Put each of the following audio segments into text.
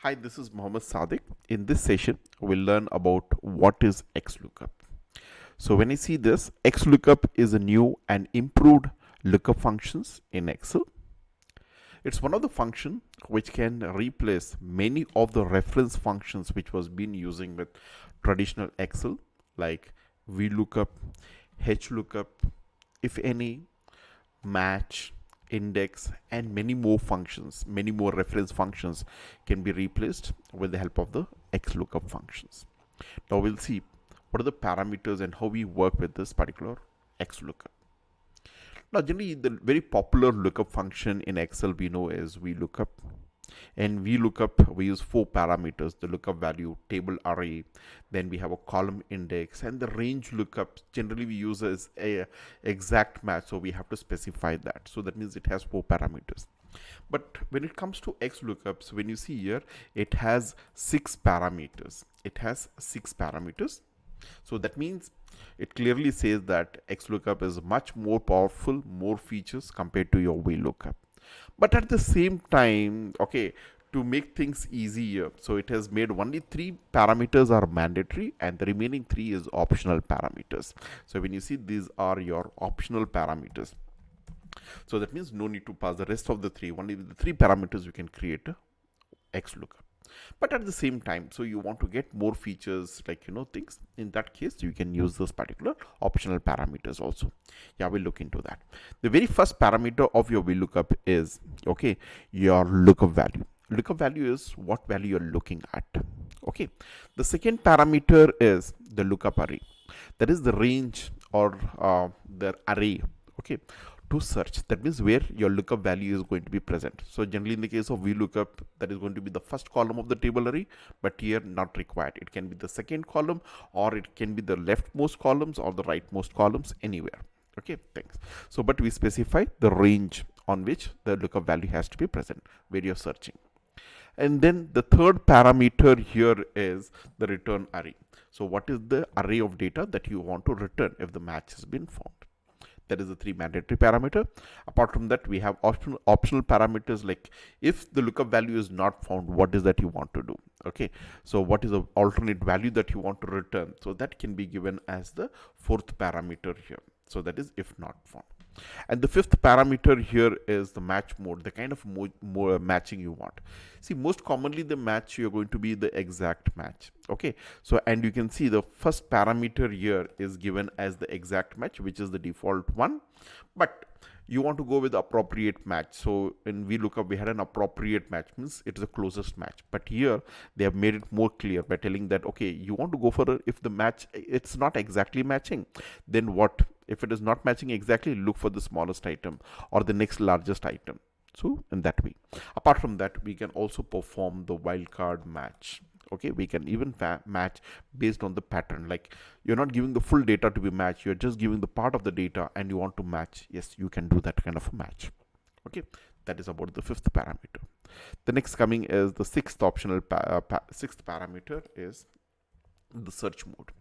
Hi, this is Mohammed Sadiq. In this session, we'll learn about what is Xlookup. So when you see this, Xlookup is a new and improved lookup functions in Excel. It's one of the function which can replace many of the reference functions which was been using with traditional Excel like VLOOKUP, HLOOKUP, if any, match, index, and many more functions, many more reference functions can be replaced with the help of the Xlookup functions. Now we'll see what are the parameters and how we work with this particular Xlookup. Now generally the very popular lookup function in Excel we know is VLOOKUP. In VLOOKUP, we use 4 parameters: the lookup value, table array, then we have a column index, and the range lookup generally we use as a exact match, so we have to specify that. So that means it has 4 parameters. But when it comes to XLOOKUPs, when you see here, it has 6 parameters. It has 6 parameters. So that means it clearly says that XLOOKUP is much more powerful, more features compared to your VLOOKUP. But at the same time, okay, to make things easier, so it has made only 3 parameters are mandatory and the remaining 3 is optional parameters. So when you see, these are your optional parameters. So that means no need to pass the rest of the 3, only with the 3 parameters you can create a XLOOKUP. But at the same time, so you want to get more features like things, in that case you can use those particular optional parameters also. Yeah, we'll look into that. The very first parameter of your VLOOKUP is okay, your lookup value. Lookup value is what value you're looking at. Okay, the second parameter is the lookup array, that is the range or the array, okay, to search. That means where your lookup value is going to be present. So generally in the case of VLOOKUP, that is going to be the first column of the table array, but here not required. It can be the second column, or it can be the leftmost columns or the rightmost columns, anywhere. Okay, thanks. So but we specify the range on which the lookup value has to be present where you're searching. And then the third parameter here is the return array. So what is the array of data that you want to return if the match has been found? That is the 3 mandatory parameter. Apart from that, we have optional parameters like if the lookup value is not found, what is that you want to do? Okay, so what is the alternate value that you want to return? So that can be given as the 4th parameter here. So that is if not found. And the 5th parameter here is the match mode, the kind of more matching you want. See, most commonly the match you're going to be the exact match. Okay, so and you can see the first parameter here is given as the exact match, which is the default one, but you want to go with the appropriate match. So in VLOOKUP we had an appropriate match, means it is the closest match, but here they have made it more clear by telling that okay, you want to go for if the match it's not exactly matching, then what? If it is not matching exactly, look for the smallest item or the next largest item. So in that way. Apart from that, we can also perform the wildcard match. Okay, we can even match based on the pattern. Like you're not giving the full data to be matched, you're just giving the part of the data and you want to match. Yes, you can do that kind of a match. Okay, that is about the 5th parameter. The next coming is the 6th optional 6th parameter is the search mode.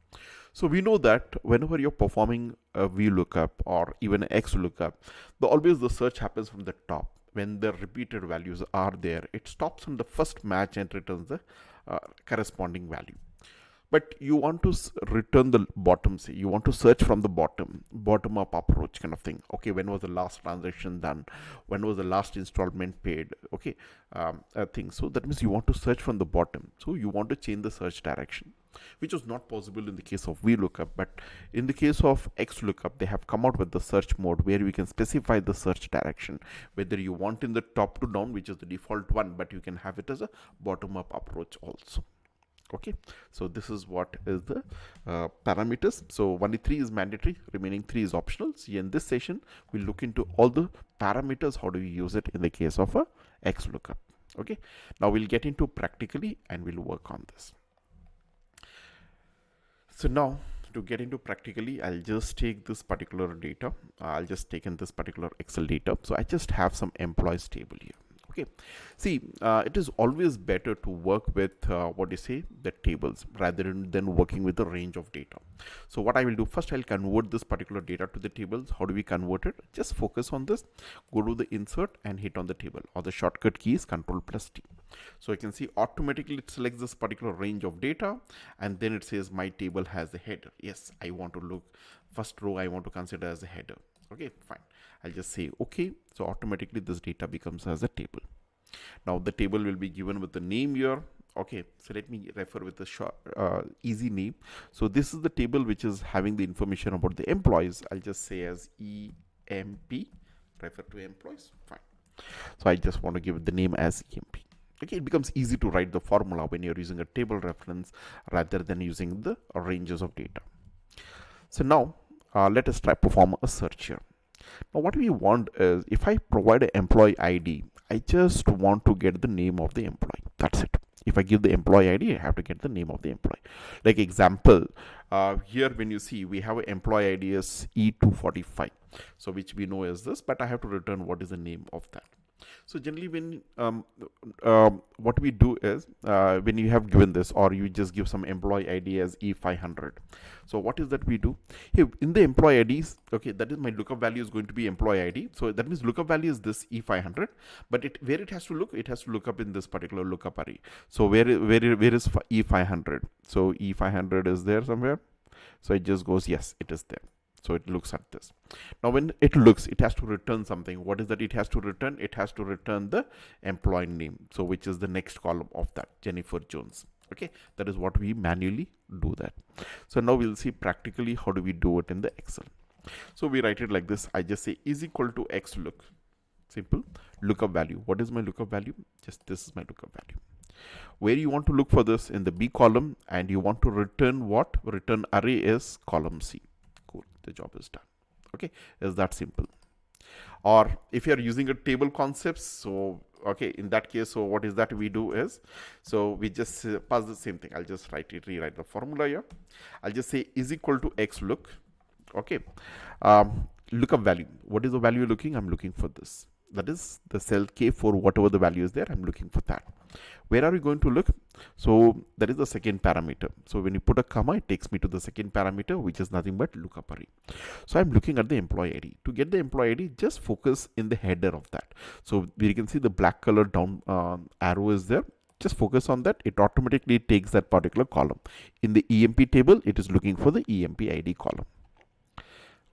So we know that whenever you're performing a VLOOKUP or even an XLOOKUP, always the search happens from the top. When the repeated values are there, it stops on the first match and returns the corresponding value. But you want to return the bottom, say you want to search from the bottom up approach kind of thing. Okay, when was the last transaction done, when was the last installment paid, okay, thing. So that means you want to search from the bottom, so you want to change the search direction, which was not possible in the case of VLOOKUP. But in the case of XLOOKUP, they have come out with the search mode where we can specify the search direction, whether you want in the top to down, which is the default one, but you can have it as a bottom up approach also. Okay, so this is what is the parameters. So only 3 is mandatory, remaining 3 is optional. So in this session we'll look into all the parameters, how do we use it in the case of a XLOOKUP. Okay, now we'll get into practically and we'll work on this. So now to get into practically, I'll just take this particular data. I'll just take in this particular Excel data. So I just have some employees table here. Okay, see, it is always better to work with what you say, the tables, rather than working with the range of data. So what I will do first, I'll convert this particular data to the tables. How do we convert it? Just focus on this, go to the insert and hit on the table, or the shortcut key is Ctrl+T. So you can see automatically it selects this particular range of data, and then it says my table has a header. Yes, I want to look first row, I want to consider as a header. Okay, fine. I'll just say okay. So automatically this data becomes as a table. Now the table will be given with the name here. Okay, so let me refer with a short, easy name. So this is the table which is having the information about the employees. I'll just say as EMP, refer to employees. Fine. So I just want to give it the name as EMP. Okay, it becomes easy to write the formula when you're using a table reference rather than using the ranges of data. So now let us try perform a search here. Now what we want is, if I provide an employee ID, I just want to get the name of the employee. That's it. If I give the employee ID, I have to get the name of the employee. Like example, here when you see we have an employee ID as E245, so which we know is this, but I have to return what is the name of that. So generally when what we do is when you have given this, or you just give some employee ID as E500, so what is that we do here in the employee IDs? Okay, that is my lookup value is going to be employee ID, so that means lookup value is this E500, but where it has to look, it has to look up in this particular lookup array. So where is E500? So E500 is there somewhere, so it just goes, yes, it is there. So it looks at this. Now when it looks, it has to return something. What is that it has to return? It has to return the employee name, so which is the next column of that, Jennifer Jones. Okay, that is what we manually do that. So now we'll see practically how do we do it in the Excel. So we write it like this. I just say is equal to Xlook, simple, lookup value. What is my lookup value? Just this is my lookup value. Where you want to look for this? In the B column, and you want to return what? Return array is column C. Cool, the job is done. Okay, is that simple? Or if you are using a table concepts, so okay, in that case, so what is that we do is, so we just pass the same thing. I'll just rewrite the formula here. I'll just say is equal to Xlook. Okay, lookup value. What is the value you're looking? I'm looking for this. That is the cell K4, whatever the value is there, I'm looking for that. Where are we going to look? So that is the second parameter. So when you put a comma, it takes me to the second parameter, which is nothing but lookup array. So I'm looking at the employee ID. To get the employee ID, just focus in the header of that. So you can see the black color down arrow is there. Just focus on that. It automatically takes that particular column. In the EMP table, it is looking for the EMP ID column.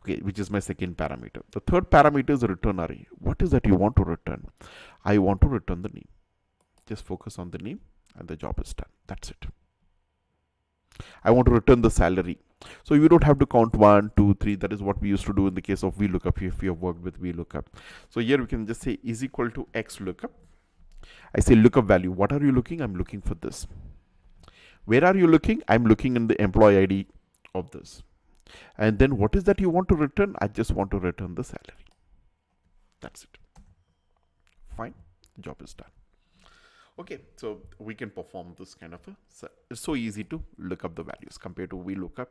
Okay, which is my second parameter. The third parameter is return array. What is that you want to return? I want to return the name. Just focus on the name and the job is done. That's it. I want to return the salary. So you don't have to count 1, 2, 3. That is what we used to do in the case of VLOOKUP if you have worked with VLOOKUP. So here we can just say is equal to Xlookup. I say lookup value. What are you looking? I'm looking for this. Where are you looking? I'm looking in the employee ID of this. And then what is that you want to return? I just want to return the salary. That's it. Fine. The job is done. Okay, so we can perform this kind of it's so easy to look up the values compared to VLOOKUP.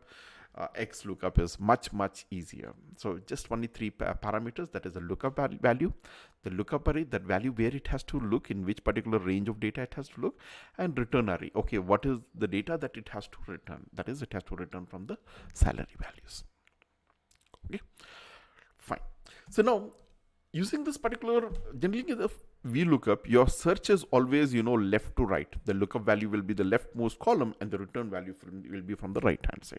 Xlookup is much easier. So just only three parameters, that is the lookup value, the lookup array, that value where it has to look, in which particular range of data it has to look, and return array. Okay, what is the data that it has to return? That is, it has to return from the salary values. Okay, fine. So now using this particular, generally the VLOOKUP, your search is always, left to right. The lookup value will be the leftmost column and the return value will be from the right hand side.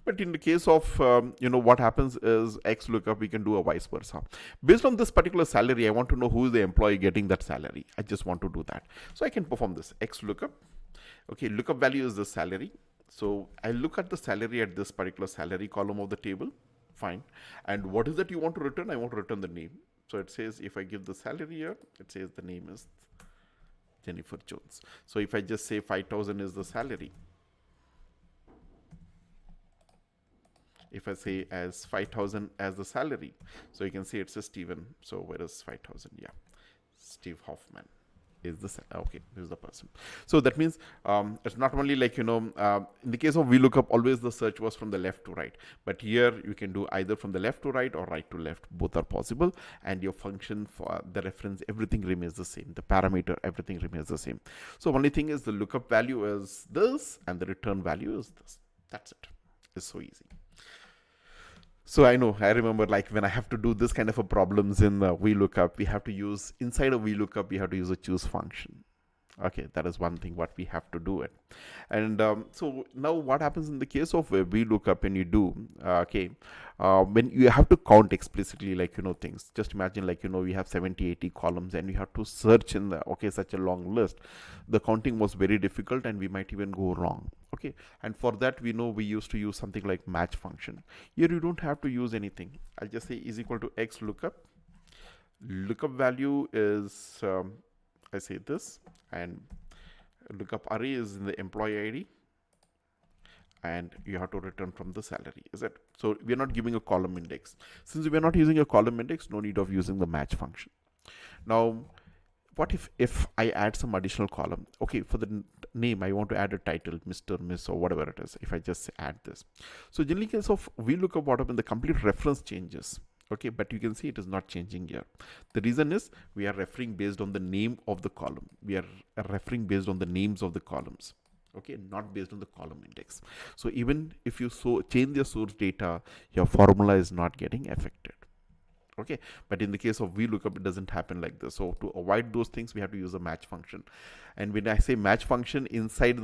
But in the case of, what happens is Xlookup, we can do a vice versa. Based on this particular salary, I want to know who is the employee getting that salary. I just want to do that. So I can perform this Xlookup. Okay, lookup value is the salary. So I look at the salary at this particular salary column of the table. Fine. And what is that you want to return? I want to return the name. So it says, if I give the salary here, it says the name is Jennifer Jones. So if I just say 5,000 is the salary, if I say as 5,000 as the salary, so you can see it says Steven. So where is 5,000? Yeah, Steve Hoffman. is the okay, this is the person. So that means it's not only like in the case of VLOOKUP, always the search was from the left to right, but here you can do either from the left to right or right to left. Both are possible, and your function for the reference, everything remains the same. The parameter, everything remains the same. So only thing is the lookup value is this and the return value is this. That's it. It's so easy. So I remember like when I have to do this kind of a problems in VLOOKUP, we have to use, inside of VLOOKUP, we have to use a choose function. Okay, that is one thing what we have to do it. And so now what happens in the case of VLOOKUP when you do, when you have to count explicitly, like, things, just imagine like, we have 70-80 columns and we have to search in the, such a long list. The counting was very difficult and we might even go wrong. Okay, and for that we used to use something like match function. Here you don't have to use anything. I'll just say is equal to Xlookup. Lookup value is I say this, and lookup array is in the employee ID, and you have to return from the salary. Is it? So we are not giving a column index. Since we are not using a column index, no need of using the match function. Now what if I add some additional column? Okay, for the name I want to add a title, Mr., Miss, or whatever it is. If I just add this, so generally in case of VLOOKUP, what happens, the complete reference changes. Okay, but you can see it is not changing here. The reason is we are referring based on the name of the column. We are referring based on the names of the columns. Okay, not based on the column index. So even if you change your source data, your formula is not getting affected. Okay, but in the case of VLOOKUP, it doesn't happen like this. So to avoid those things, we have to use a match function. And when I say match function, inside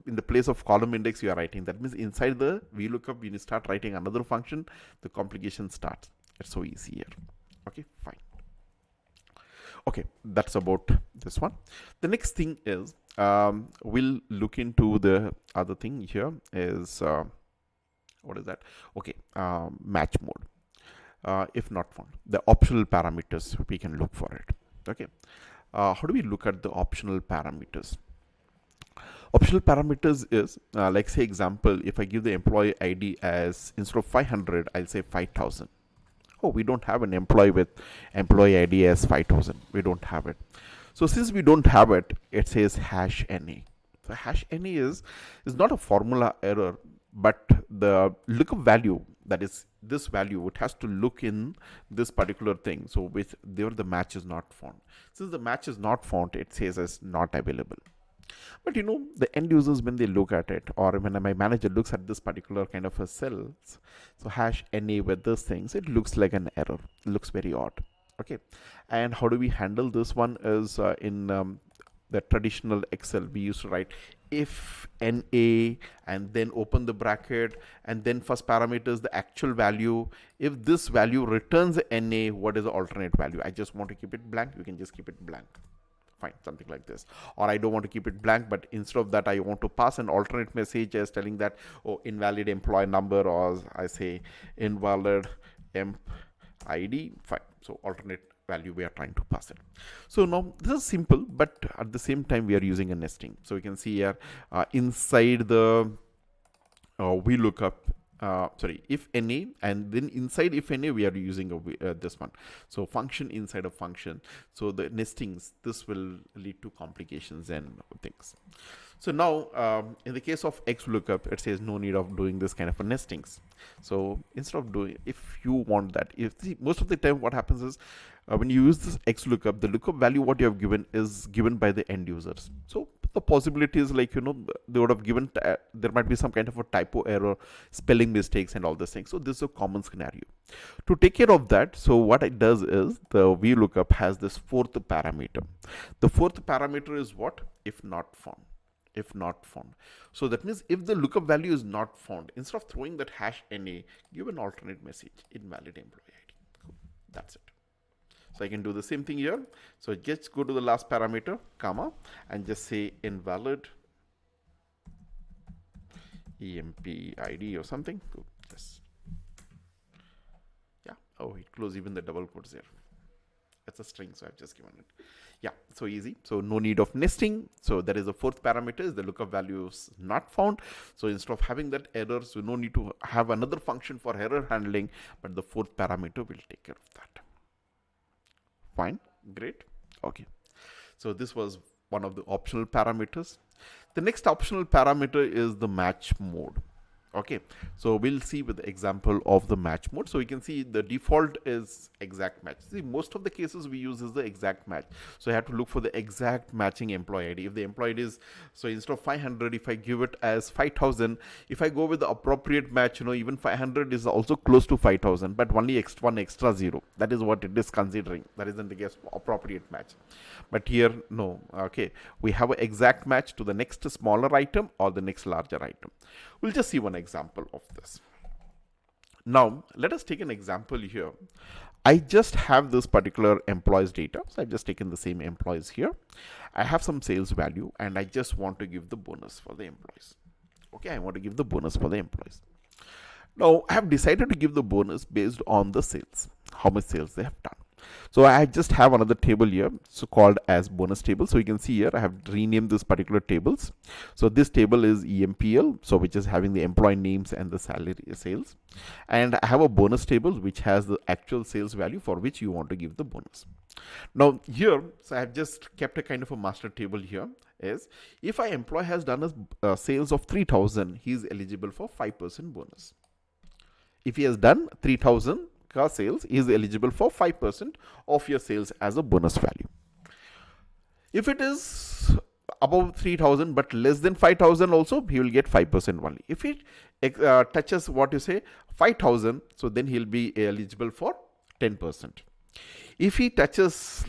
in the place of column index you are writing, that means inside the VLOOKUP when you start writing another function, the complication starts. It's so easy here. Okay, fine. Okay, that's about this one. The next thing is we'll look into the other thing here is what is that? Okay, match mode. If not found, the optional parameters, we can look for it. Okay, how do we look at the optional parameters? Optional parameters is like, say example, if I give the employee ID as, instead of 500, I'll say 5000. Oh, we don't have an employee with employee ID as 5000. We don't have it. So since we don't have it, it says #NA. So #NA is not a formula error, but the lookup value, that is this value, it has to look in this particular thing. So with there the match is not found. Since the match is not found, it says as not available. But the end users, when they look at it, or when my manager looks at this particular kind of a cells, so #NA with these things, it looks like an error. It looks very odd. Okay, and how do we handle this one is in the traditional Excel, we used to write if NA and then open the bracket, and then first parameter is the actual value. If this value returns NA, what is the alternate value? I just want to keep it blank, you can just keep it blank. Fine, something like this. Or I don't want to keep it blank, but instead of that I want to pass an alternate message as telling that, oh, invalid employee number, or I say invalid emp ID. Fine, so alternate value we are trying to pass it. So now this is simple, but at the same time we are using a nesting. So you can see here inside the VLOOKUP, if NA, and then inside if NA we are using this one. So function inside a function. So the nestings, this will lead to complications and things. So now in the case of Xlookup, it says no need of doing this kind of a nestings. So instead of doing, if you want that, most of the time what happens is when you use this Xlookup, the lookup value what you have given is given by the end users. So the possibility is like, they would have given, there might be some kind of a typo error, spelling mistakes and all these things. So this is a common scenario. To take care of that, so what it does is the VLOOKUP has this fourth parameter. The fourth parameter is what? If not found. If not found. So that means if the lookup value is not found, instead of throwing that #NA, give an alternate message, invalid employee ID. Cool. That's it. So I can do the same thing here. So just go to the last parameter, comma, and just say invalid EMP ID or something. Cool. Yes. Yeah. Oh, it closed even the double quotes there. It's a string, so I've just given it. Yeah, so easy. So no need of nesting. So there is a fourth parameter, is the lookup value is not found. So instead of having that error, so no need to have another function for error handling, but the fourth parameter will take care of that. Fine, great. Okay. So this was one of the optional parameters. The next optional parameter is the match mode. Okay, so we'll see with the example of the match mode. So you can see the default is exact match. See, most of the cases we use is the exact match. So I have to look for the exact matching employee ID. If the employee ID is, so instead of 500, if I give it as 5000, if I go with the appropriate match, even 500 is also close to 5000, but only one extra zero. That is what it is considering. That isn't the guess appropriate match. But here, no. Okay, we have an exact match to the next smaller item or the next larger item. We'll just see one example of this. Now, let us take an example here. I just have this particular employees data. So I've just taken the same employees here. I have some sales value and I just want to give the bonus for the employees. Okay, I want to give the bonus for the employees. Now, I have decided to give the bonus based on the sales, how much sales they have done. So I just have another table here, so called as bonus table. So you can see here I have renamed this particular tables. So this table is EMPL, so which is having the employee names and the salary sales, and I have a bonus table which has the actual sales value for which you want to give the bonus. Now here, so I have just kept a kind of a master table here. Is if an employee has done a sales of 3000, he is eligible for 5% bonus. If he has done 3000 car sales, he is eligible for 5% of your sales as a bonus value. If it is above 3000 but less than 5000 also, he will get 5% only. If it touches 5000, so then he'll be eligible for 10%. If he touches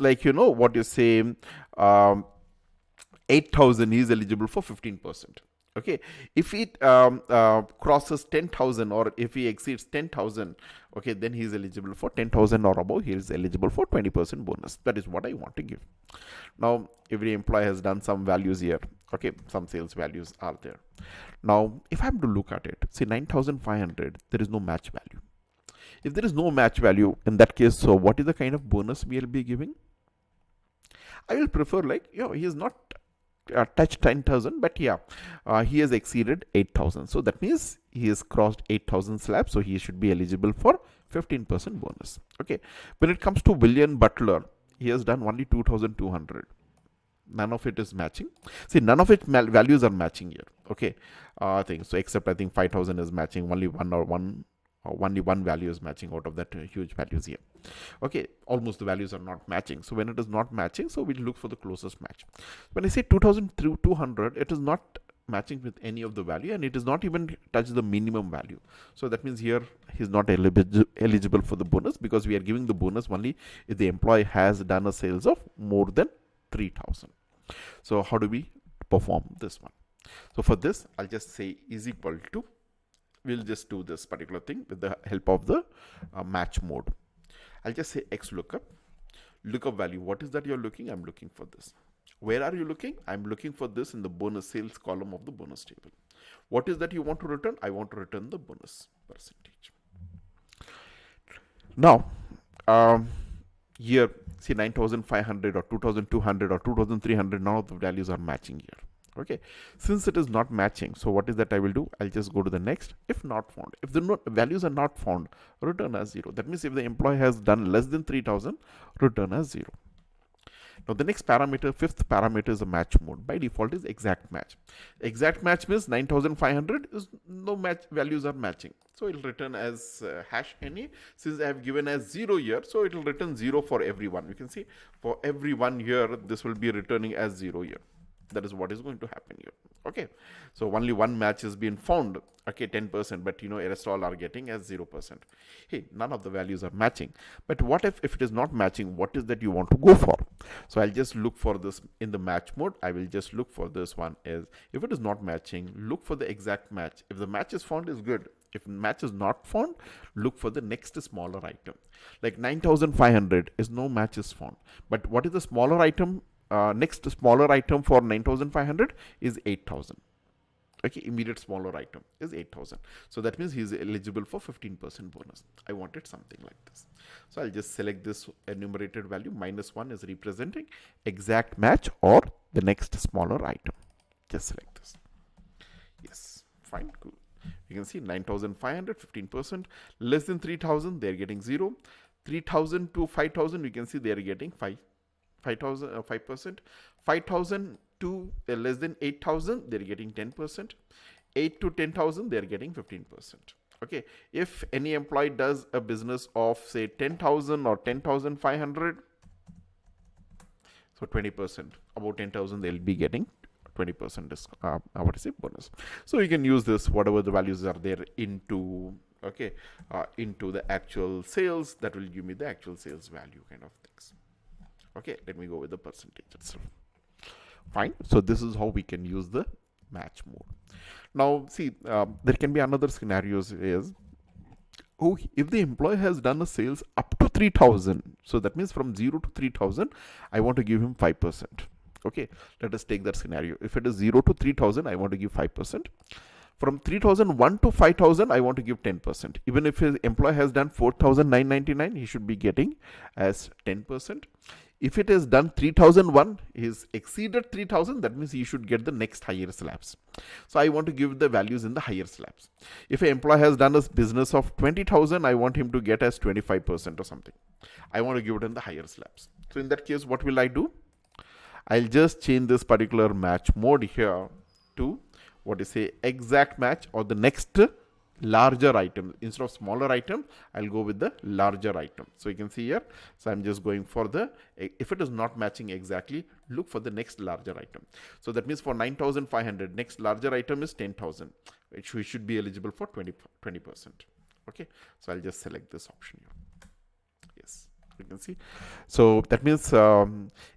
8000, he is eligible for 15%. Okay, if it crosses 10,000 or if he exceeds 10,000, okay, then he is eligible for 10,000 or above, he is eligible for 20% bonus. That is what I want to give. Now, every employee has done some values here. Okay, some sales values are there. Now, if I am to look at it, say 9,500, there is no match value. If there is no match value, in that case, so what is the kind of bonus we will be giving? I will prefer he is not touched 10,000, but he has exceeded 8,000. So that means he has crossed 8,000 slabs. So he should be eligible for 15% bonus. Okay. When it comes to William Butler, he has done only 2,200. None of it is matching. See, none of its values are matching here. Okay. I think so, except I think 5,000 is matching. Only one value is matching out of that huge values here. Okay, almost the values are not matching. So when it is not matching, so we'll look for the closest match. When I say 2200, it is not matching with any of the value and it is not even touch the minimum value. So that means here he's not eligible for the bonus, because we are giving the bonus only if the employee has done a sales of more than 3000. So how do we perform this one? So for this, I'll just say is equal to, we'll just do this particular thing with the help of the match mode. I'll just say Xlookup, lookup value. What is that you're looking? I'm looking for this. Where are you looking? I'm looking for this in the bonus sales column of the bonus table. What is that you want to return? I want to return the bonus percentage. Now, here, see 9,500 or 2,200 or 2,300, none of the values are matching here. Okay, since it is not matching, so what is that I will do? I'll just go to the next. If not found, if the values are not found, return as 0. That means if the employee has done less than 3000, return as 0. Now the next parameter, fifth parameter, is a match mode. By default is exact match. Exact match means 9,500 is no match values are matching, so it will return as #any. Since I have given as 0 here, so it will return 0 for everyone. You can see for every 1 year this will be returning as 0 here. That is what is going to happen here. Okay, so only one match has been found. Okay, 10%, but rest all are getting as 0%. Hey, none of the values are matching. But what if it is not matching? What is that you want to go for? So I'll just look for this in the match mode. I will just look for this one. Is if it is not matching, look for the exact match. If the match is found, is good. If match is not found, look for the next smaller item. Like 9,500 is no match is found. But what is the smaller item? Next smaller item for 9,500 is 8,000. Okay, immediate smaller item is 8,000. So that means he is eligible for 15% bonus. I wanted something like this. So I'll just select this enumerated value. -1 is representing exact match or the next smaller item. Just select this. Yes, fine, cool. You can see 9,500, 15%. Less than 3,000, they're getting 0. 3,000 to 5,000, you can see they're getting 5%. 5%. 5,000 to less than 8,000, they're getting 10%. 8 to 10,000, they're getting 15%. Okay, if any employee does a business of say 10,000 or 10,500, so 20%, about 10,000, they'll be getting 20% bonus. So you can use this, whatever the values are there, into into the actual sales. That will give me the actual sales value kind of things. Okay, let me go with the percentage itself. Fine. So this is how we can use the match mode. Now see, there can be another scenarios is, oh, if the employee has done a sales up to 3,000, so that means from 0 to 3,000, I want to give him 5%. Okay, let us take that scenario. If it is 0 to 3,000, I want to give 5%. From 3,001 to 5,000, I want to give 10%. Even if his employee has done 4,999, he should be getting as 10%. If it is done 3,001, he's exceeded 3,000, that means he should get the next higher slabs. So I want to give the values in the higher slabs. If an employee has done a business of 20,000, I want him to get as 25% or something. I want to give it in the higher slabs. So in that case, what will I do? I'll just change this particular match mode here to what is say exact match, or the next larger item. Instead of smaller item, I'll go with the larger item. So you can see here, so I'm just going for the, if it is not matching exactly, look for the next larger item. So that means for 9,500, next larger item is 10,000, which we should be eligible for 20%. Okay, so I'll just select this option here. Yes, you can see. So that means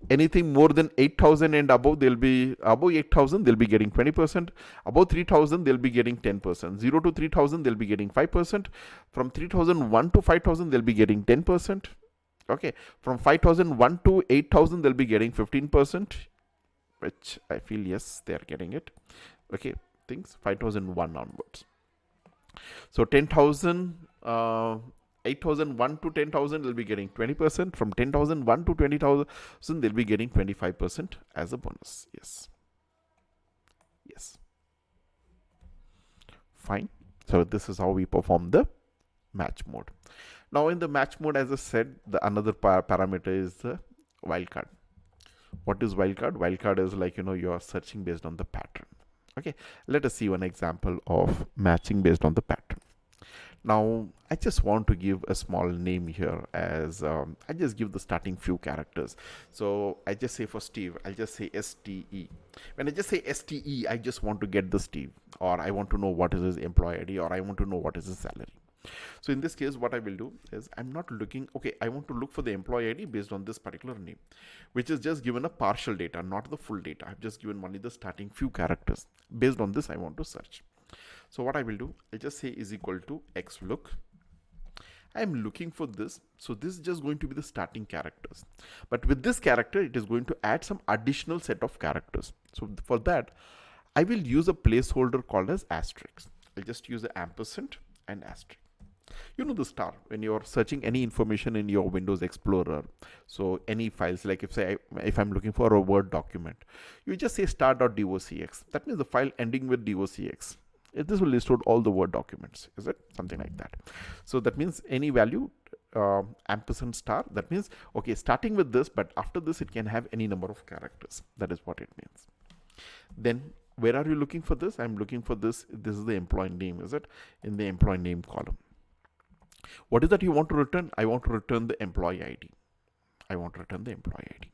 anything more than 8,000 and above, they'll be above 8,000, they'll be getting 20%. Above 3,000, they'll be getting 10%. 0 to 3,000, they'll be getting 5%. From 3,001 to 5,000, they'll be getting 10%. Okay, from 5,001 to 8,000, they'll be getting 15%, which I feel, yes, they are getting it. Okay, things 5,001 onwards. So 10,000, 8,001 to 10,000 will be getting 20%. From 10,001 to 20,000, they'll be getting 25% as a bonus. Yes. Yes. Fine. So this is how we perform the match mode. Now in the match mode, as I said, the another parameter is the wildcard. What is wildcard? Wildcard is like, you are searching based on the pattern. Okay, let us see one example of matching based on the pattern. Now I just want to give a small name here, as I just give the starting few characters. So I just say for Steve, I'll just say STE. When I just say STE, I just want to get the Steve, or I want to know what is his employee ID, or I want to know what is his salary. So in this case, what I will do is, I'm not looking, okay, I want to look for the employee ID based on this particular name, which is just given a partial data, not the full data. I've just given only the starting few characters. Based on this, I want to search. So what I will do, I'll just say is equal to Xlook. I'm looking for this. So this is just going to be the starting characters. But with this character, it is going to add some additional set of characters. So for that, I will use a placeholder called as asterisk. I'll just use the ampersand and asterisk. You know the star when you're searching any information in your Windows Explorer. So any files, like if I'm looking for a Word document, you just say star.docx. That means the file ending with docx. This will list out all the Word documents. Is it something like that? So that means any value ampersand star. That means, okay, starting with this, but after this it can have any number of characters. That is what it means. Then where are you looking for this? I'm looking for this. This is the employee name. Is it in the employee name column? What is that you want to return? I want to return the employee ID. I want to return the employee ID.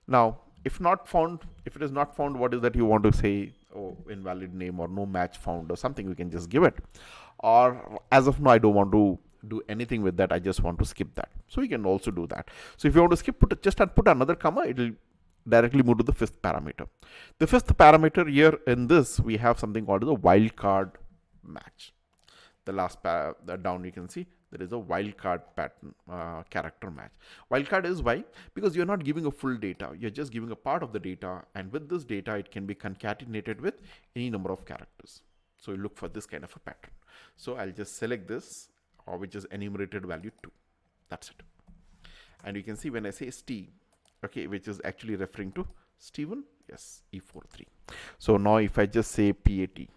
Now, if not found, if it is not found, what is that you want to say? Oh, invalid name or no match found or something, we can just give it. Or as of now, I don't want to do anything with that. I just want to skip that. So you can also do that. So if you want to skip, just put another comma, it will directly move to the fifth parameter. The fifth parameter here in this, we have something called the wildcard match. The last down, you can see there is a wildcard pattern character match. Wildcard is why? Because you're not giving a full data. You're just giving a part of the data, and with this data, it can be concatenated with any number of characters. So you look for this kind of a pattern. So I'll just select this, which is enumerated value 2. That's it. And you can see when I say Steve, okay, which is actually referring to Steven. Yes, E43. So now if I just say PAT.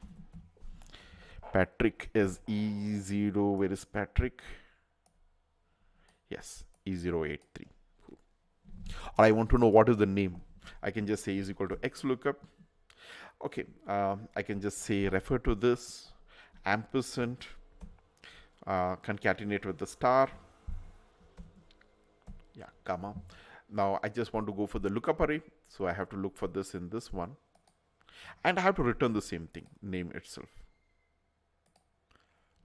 Patrick is E0. Where is Patrick? Yes, E083. or I want to know what is the name, I can just say is equal to Xlookup. Okay, I can just say refer to this ampersand, concatenate with the star, yeah, comma. Now I just want to go for the lookup array, so I have to look for this in this one, and I have to return the same thing, name itself.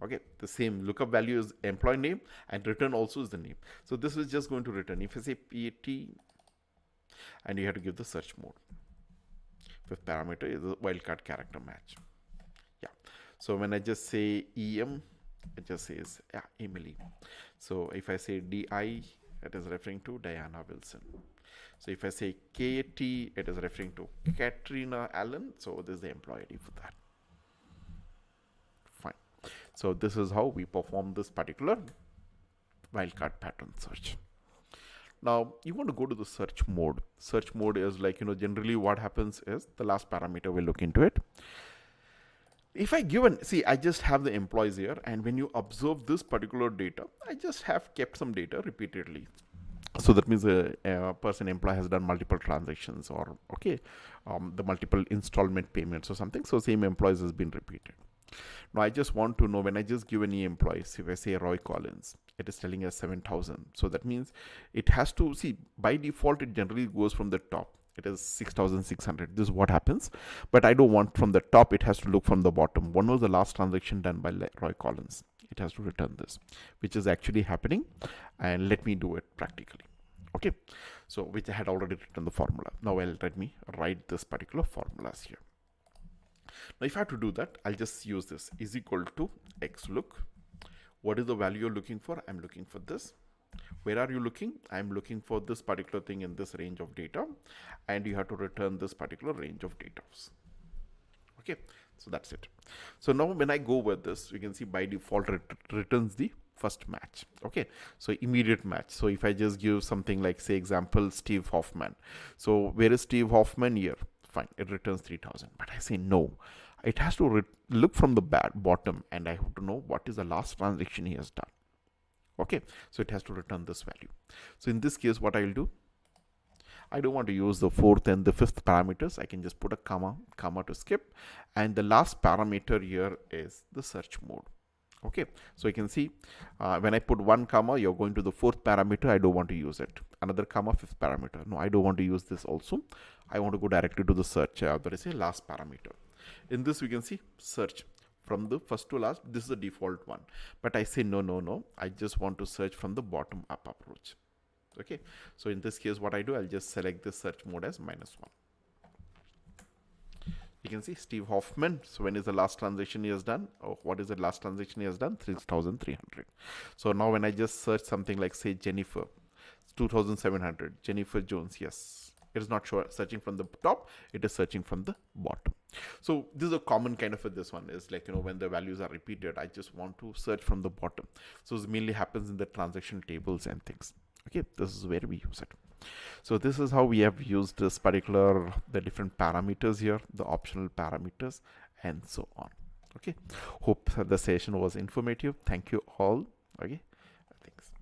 Okay, the same lookup value is employee name, and return also is the name. So this is just going to return. If I say PAT, and you have to give the search mode. Fifth parameter is a wildcard character match. Yeah. So when I just say EM, it just says Emily. So if I say DI, it is referring to Diana Wilson. So if I say KT, it is referring to Katrina Allen. So this is the employee ID for that. Fine. So this is how we perform this particular wildcard pattern search. Now you want to go to the search mode. Search mode is like, generally what happens is the last parameter, we'll look into it. If I I just have the employees here, and when you observe this particular data, I just have kept some data repeatedly. So that means a employee has done multiple transactions, or the multiple installment payments or something. So same employees has been repeated. Now I just want to know, when I just give any employees, if I say Roy Collins, it is telling us 7,000. So that means it has to by default, it generally goes from the top. It is 6,600. This is what happens. But I don't want from the top. It has to look from the bottom. When was the last transaction done by Roy Collins? It has to return this, which is actually happening. And let me do it practically. Okay. So which I had already written the formula. Now let me write this particular formulas here. Now if I have to do that, I'll just use this is equal to Xlook. What is the value you're looking for? I'm looking for this. Where are you looking? I'm looking for this particular thing in this range of data, and you have to return this particular range of data. Okay, so that's it. So now when I go with this, you can see by default it returns the first match. Okay, so immediate match. So if I just give something like, say example, Steve Hoffman. So where is Steve Hoffman here? Fine, it returns 3,000. But I say no, it has to look from the bottom, and I have to know what is the last transaction he has done. Okay, so it has to return this value. So in this case, what I will do, I don't want to use the fourth and the fifth parameters. I can just put a comma to skip, and the last parameter here is the search mode. Okay, so you can see when I put one comma, you're going to the fourth parameter. I don't want to use it. Another comma, fifth parameter. No, I don't want to use this also. I want to go directly to the search. That is a last parameter. In this, we can see search from the first to last. This is the default one, but I say no, I just want to search from the bottom up approach. Okay, so in this case, what I do, I'll just select the search mode as -1. You can see Steve Hoffman. So when is the last transaction he has done? Oh, what is the last transaction he has done? 3,300. So now when I just search something like, say, Jennifer, 2,700. Jennifer Jones, yes, it is not searching from the top, it is searching from the bottom. So this is a common kind of this one is like, when the values are repeated, I just want to search from the bottom. So this mainly happens in the transaction tables and things. Okay, this is where we use it. So this is how we have used the different parameters here, the optional parameters, and so on. Okay, hope the session was informative. Thank you all. Okay, thanks.